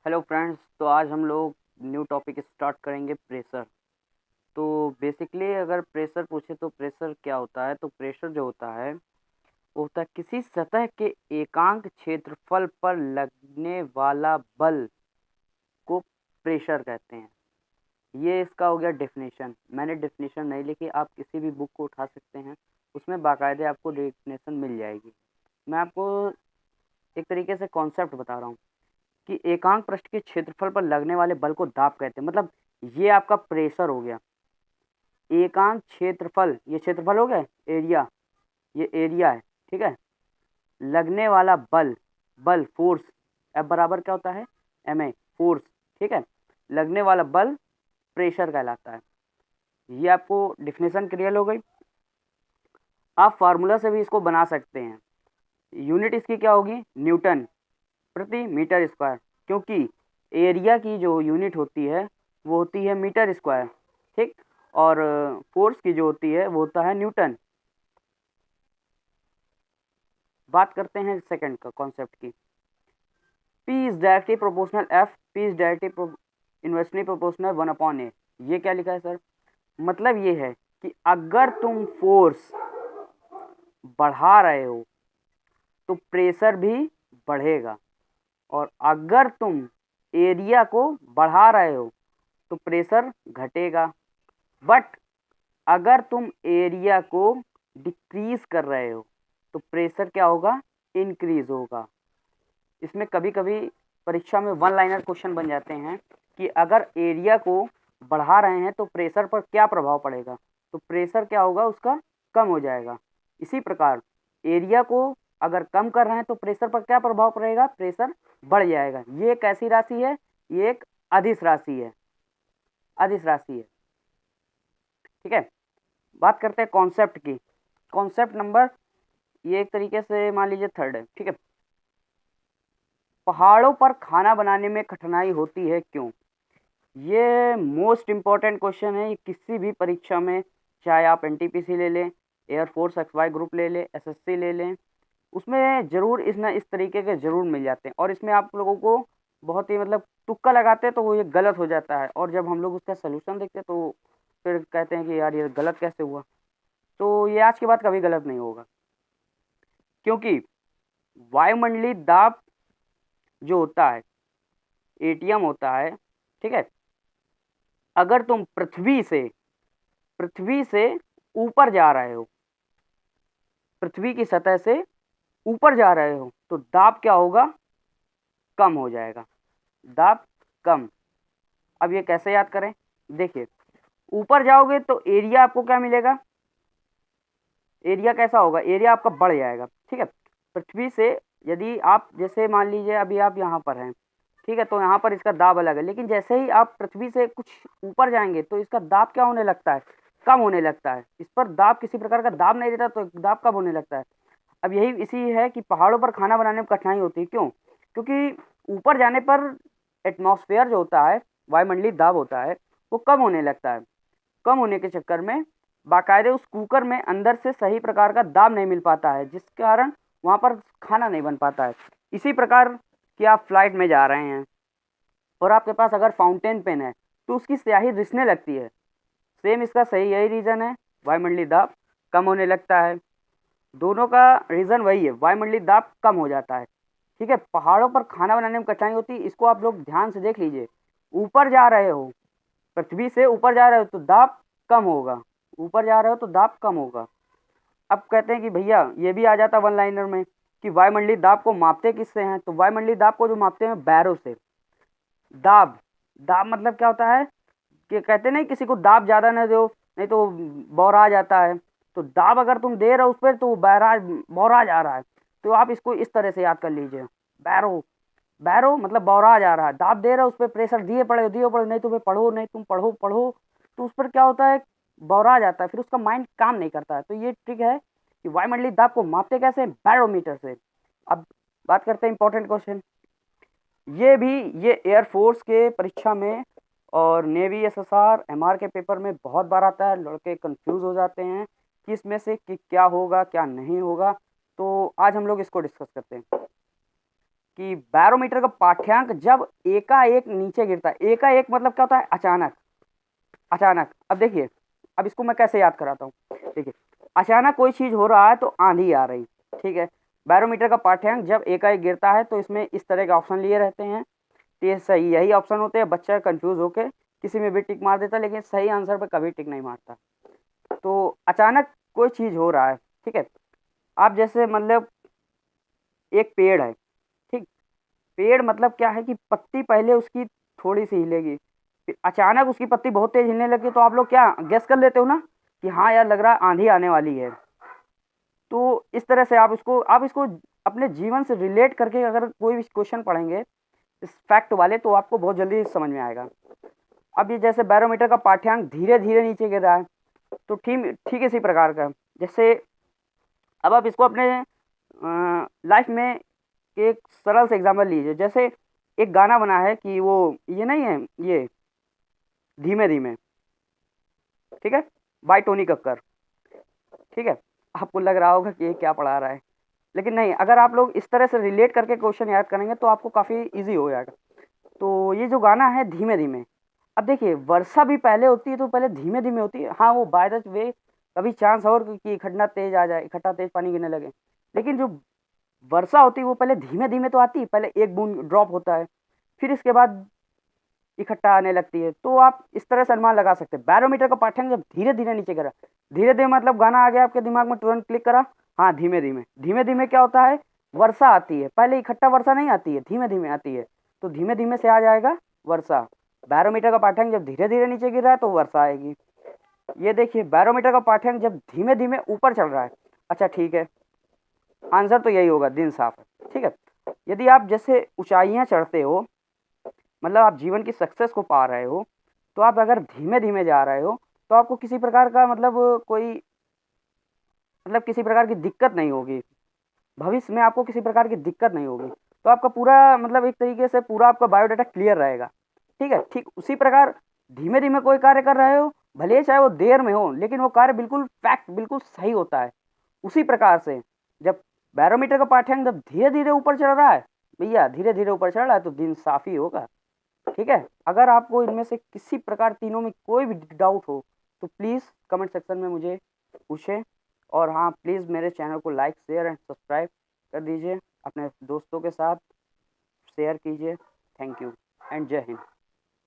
Hello friends. तो आज हम लोग न्यू टॉपिक स्टार्ट करेंगे, प्रेशर। तो बेसिकली अगर प्रेशर पूछे तो प्रेशर क्या होता है, तो प्रेशर जो होता है वो होता है किसी सतह के एकांक क्षेत्रफल पर लगने वाला बल को प्रेशर कहते हैं। ये इसका हो गया डेफिनेशन। मैंने डेफिनेशन नहीं लिखी, आप किसी भी बुक को उठा सकते हैं, उसमें बाकायदे आपको डेफिनेशन मिल जाएगी। मैं आपको एक तरीके से कॉन्सेप्ट बता रहा हूँ कि एकांक पृष्ठ के क्षेत्रफल पर लगने वाले बल को दाब कहते हैं। मतलब ये आपका प्रेशर हो गया। एकांक क्षेत्रफल, ये क्षेत्रफल हो गया, एरिया, ये एरिया है, ठीक है। लगने वाला बल, बल फोर्स, एफ बराबर क्या होता है, एम ए, फोर्स, ठीक है। लगने वाला बल प्रेशर कहलाता है। ये आपको डिफिनेशन क्लियर हो गई। आप फार्मूला से भी इसको बना सकते हैं। यूनिट इसकी क्या होगी, न्यूटन प्रति मीटर स्क्वायर, क्योंकि एरिया की जो यूनिट होती है वो होती है मीटर स्क्वायर, ठीक। और फोर्स की जो होती है वो होता है न्यूटन। बात करते हैं सेकंड का कॉन्सेप्ट की। P is directly proportional F, P is directly inversely proportional 1/a। ये क्या लिखा है सर, मतलब ये है कि अगर तुम फोर्स बढ़ा रहे हो तो प्रेशर भी बढ़ेगा, और अगर तुम एरिया को बढ़ा रहे हो तो प्रेशर घटेगा। बट अगर तुम एरिया को डिक्रीज कर रहे हो तो प्रेशर क्या होगा, इंक्रीज होगा। इसमें कभी कभी परीक्षा में वन लाइनर क्वेश्चन बन जाते हैं कि अगर एरिया को बढ़ा रहे हैं तो प्रेशर पर क्या प्रभाव पड़ेगा, तो प्रेशर क्या होगा, उसका कम हो जाएगा। इसी प्रकार एरिया को अगर कम कर रहे हैं तो प्रेशर पर क्या प्रभाव पड़ेगा, प्रेशर बढ़ जाएगा। ये एक ऐसी राशि है, ये एक अदिश राशि है, अदिश राशि है, ठीक है। बात करते हैं कॉन्सेप्ट की। कॉन्सेप्ट नंबर, ये एक तरीके से मान लीजिए थर्ड है, ठीक है। पहाड़ों पर खाना बनाने में कठिनाई होती है, क्यों? ये मोस्ट इम्पॉर्टेंट क्वेश्चन है। ये किसी भी परीक्षा में, चाहे आप एनटीपीसी ले लें, एयरफोर्स एक्सवाई ग्रुप ले लें, एसएससी ले लें, उसमें ज़रूर इस तरीके के ज़रूर मिल जाते हैं। और इसमें आप लोगों को बहुत ही मतलब तुक्का लगाते हैं तो वो ये गलत हो जाता है, और जब हम लोग उसका सलूशन देखते हैं तो फिर कहते हैं कि यार ये गलत कैसे हुआ। तो ये आज के बाद कभी गलत नहीं होगा, क्योंकि वायुमंडलीय दाब जो होता है, एटीएम होता है, ठीक है। अगर तुम पृथ्वी से ऊपर जा रहे हो, पृथ्वी की सतह से ऊपर जा रहे हो तो दाब क्या होगा, कम हो जाएगा, दाब कम। अब ये कैसे याद करें, देखिए ऊपर जाओगे तो एरिया आपको क्या मिलेगा, एरिया कैसा होगा, एरिया आपका बढ़ जाएगा, ठीक है। पृथ्वी से यदि आप, जैसे मान लीजिए अभी आप यहाँ पर हैं, ठीक है, तो यहाँ पर इसका दाब अलग है, लेकिन जैसे ही आप पृथ्वी से कुछ ऊपर जाएंगे तो इसका दाब क्या होने लगता है, कम होने लगता है। इस पर दाब, किसी प्रकार का दाब नहीं रहता तो दाब कम होने लगता है। अब यही इसी है कि पहाड़ों पर खाना बनाने में कठिनाई होती है, क्यों? क्योंकि ऊपर जाने पर एटमॉस्फेयर जो होता है, वायुमंडलीय दाब होता है, वो कम होने लगता है। कम होने के चक्कर में बाकायदे उस कुकर में अंदर से सही प्रकार का दाब नहीं मिल पाता है, जिस कारण वहाँ पर खाना नहीं बन पाता है। इसी प्रकार कि आप फ्लाइट में जा रहे हैं और आपके पास अगर फाउंटेन पेन है तो उसकी स्याही रिसने लगती है। सेम इसका सही यही रीज़न है, वायुमंडलीय दाब कम होने लगता है। दोनों का रीज़न वही है, वायुमंडलीय दाब कम हो जाता है, ठीक है। पहाड़ों पर खाना बनाने में कठिनाई होती है, इसको आप लोग ध्यान से देख लीजिए। ऊपर जा रहे हो, पृथ्वी से ऊपर जा रहे हो तो दाब कम होगा, ऊपर जा रहे हो तो दाब कम होगा। अब कहते हैं कि भैया ये भी आ जाता वन लाइनर में कि वायुमंडलीय दाब को मापते किससे हैं, तो वायुमंडलीय दाब को जो मापते हैं बैरो से। दाब, दाब मतलब क्या होता है कि कहते नहीं किसी को दाब ज़्यादा न दो नहीं तो बौरा जाता है। तो दाब अगर तुम दे रहे हो उस पर तो बहरा बौरा जा रहा है, तो आप इसको इस तरह से याद कर लीजिए, बैरो, बैरो मतलब बौरा जा रहा है। दाब दे रहे हो उस पर, प्रेशर दिए पड़े, नहीं तुम्हें पढ़ो, नहीं तुम पढ़ो पढ़ो, तो उस पर क्या होता है, बौरा जाता है, फिर उसका माइंड काम नहीं करता है। तो ये ट्रिक है कि वायुमंडलीय दाब को मापते कैसे, बैरोमीटर से। अब बात करते हैं इंपॉर्टेंट क्वेश्चन। ये भी, ये एयरफोर्स के परीक्षा में और नेवी एसएसआर एमआर के पेपर में बहुत बार आता है। लड़के कंफ्यूज हो जाते हैं कि इसमें से कि क्या होगा क्या नहीं होगा। तो आज हम लोग इसको डिस्कस करते हैं। कि बैरोमीटर का पाठ्यांक जब एकाएक नीचे गिरता है। एकाएक मतलब क्या होता है? अचानक। अचानक। अब देखिए, अब इसको मैं कैसे याद कराता हूँ। देखिए, अचानक कोई चीज़ हो रहा है तो आंधी आ रही, ठीक है। बैरोमीटर का पाठ्यांक जब एकाएक गिरता है तो इसमें इस तरह के ऑप्शन लिए रहते हैं, तो ये सही यही ऑप्शन होते हैं। बच्चा कंफ्यूज होके किसी में भी टिक मार देता है, लेकिन सही आंसर पे कभी टिक नहीं मारता। तो अचानक कोई चीज़ हो रहा है, ठीक है। आप जैसे मतलब एक पेड़ है, ठीक। पेड़ मतलब क्या है कि पत्ती पहले उसकी थोड़ी सी हिलेगी, फिर अचानक उसकी पत्ती बहुत तेज हिलने लगी, तो आप लोग क्या गेस कर लेते हो ना कि हाँ यार लग रहा है आंधी आने वाली है। तो इस तरह से आप इसको अपने जीवन से रिलेट करके अगर कोई भी क्वेश्चन पढ़ेंगे इस फैक्ट वाले, तो आपको बहुत जल्दी समझ में आएगा। अब ये जैसे बैरोमीटर का पाठ्यांक धीरे धीरे नीचे गिर रहा है, तो ठीक ठीक इसी प्रकार का जैसे अब आप इसको अपने लाइफ में एक सरल से एग्जाम्पल लीजिए। जैसे एक गाना बना है कि वो ये नहीं है, ये धीमे धीमे, ठीक है, बाय टोनी कक्कर, ठीक है। आपको लग रहा होगा कि ये क्या पढ़ा रहा है, लेकिन नहीं, अगर आप लोग इस तरह से रिलेट करके क्वेश्चन याद करेंगे तो आपको काफ़ी इजी हो जाएगा। तो ये जो गाना है धीमे धीमे, अब देखिए वर्षा भी पहले होती है तो पहले धीमे धीमे होती है। हाँ, वो बाय द वे कभी चांस और कि इकट्ठा तेज आ जाए, इकट्ठा तेज पानी गिरने लगे, लेकिन जो वर्षा होती है वो पहले धीमे धीमे तो आती है, पहले एक बूंद ड्रॉप होता है, फिर इसके बाद इकट्ठा आने लगती है। तो आप इस तरह से अनुमान लगा सकते हैं। बैरोमीटर का पाठ्यांक जब धीरे धीरे नीचे गिरा, धीरे धीरे मतलब गाना आ गया आपके दिमाग में, तुरंत क्लिक करा, हाँ धीमे धीमे। धीमे धीमे क्या होता है? वर्षा आती है, पहले इकट्ठा वर्षा नहीं आती है, धीमे धीमे आती है, तो धीमे धीमे से आ जाएगा वर्षा। बैरोमीटर का पाठ्यांक जब धीरे धीरे नीचे गिर रहा है तो वर्षा आएगी। ये देखिए, बैरोमीटर का पाठ्यांक जब धीमे धीमे ऊपर चल रहा है। अच्छा ठीक है, आंसर तो यही होगा, दिन साफ है, ठीक है। यदि आप जैसे ऊंचाइयां चढ़ते हो, मतलब आप जीवन की सक्सेस को पा रहे हो, तो आप अगर धीमे धीमे जा रहे हो तो आपको किसी प्रकार का मतलब कोई मतलब किसी प्रकार की दिक्कत नहीं होगी। भविष्य में आपको किसी प्रकार की दिक्कत नहीं होगी, तो आपका पूरा मतलब एक तरीके से पूरा आपका बायोडाटा क्लियर रहेगा, ठीक है। ठीक उसी प्रकार धीमे धीमे कोई कार्य कर रहे हो, भले ही चाहे वो देर में हो, लेकिन वो कार्य बिल्कुल फैक्ट बिल्कुल सही होता है। उसी प्रकार से जब बैरोमीटर का पाठ्यांक जब धीरे धीरे ऊपर चढ़ रहा है, भैया धीरे धीरे ऊपर चढ़ रहा है, तो दिन साफ ही होगा, ठीक है। अगर आपको इनमें से किसी प्रकार तीनों में कोई भी डाउट हो तो प्लीज़ कमेंट सेक्शन में मुझे पूछें। और हाँ, प्लीज़ मेरे चैनल को लाइक शेयर एंड सब्सक्राइब कर दीजिए, अपने दोस्तों के साथ शेयर कीजिए। थैंक यू एंड जय हिंद।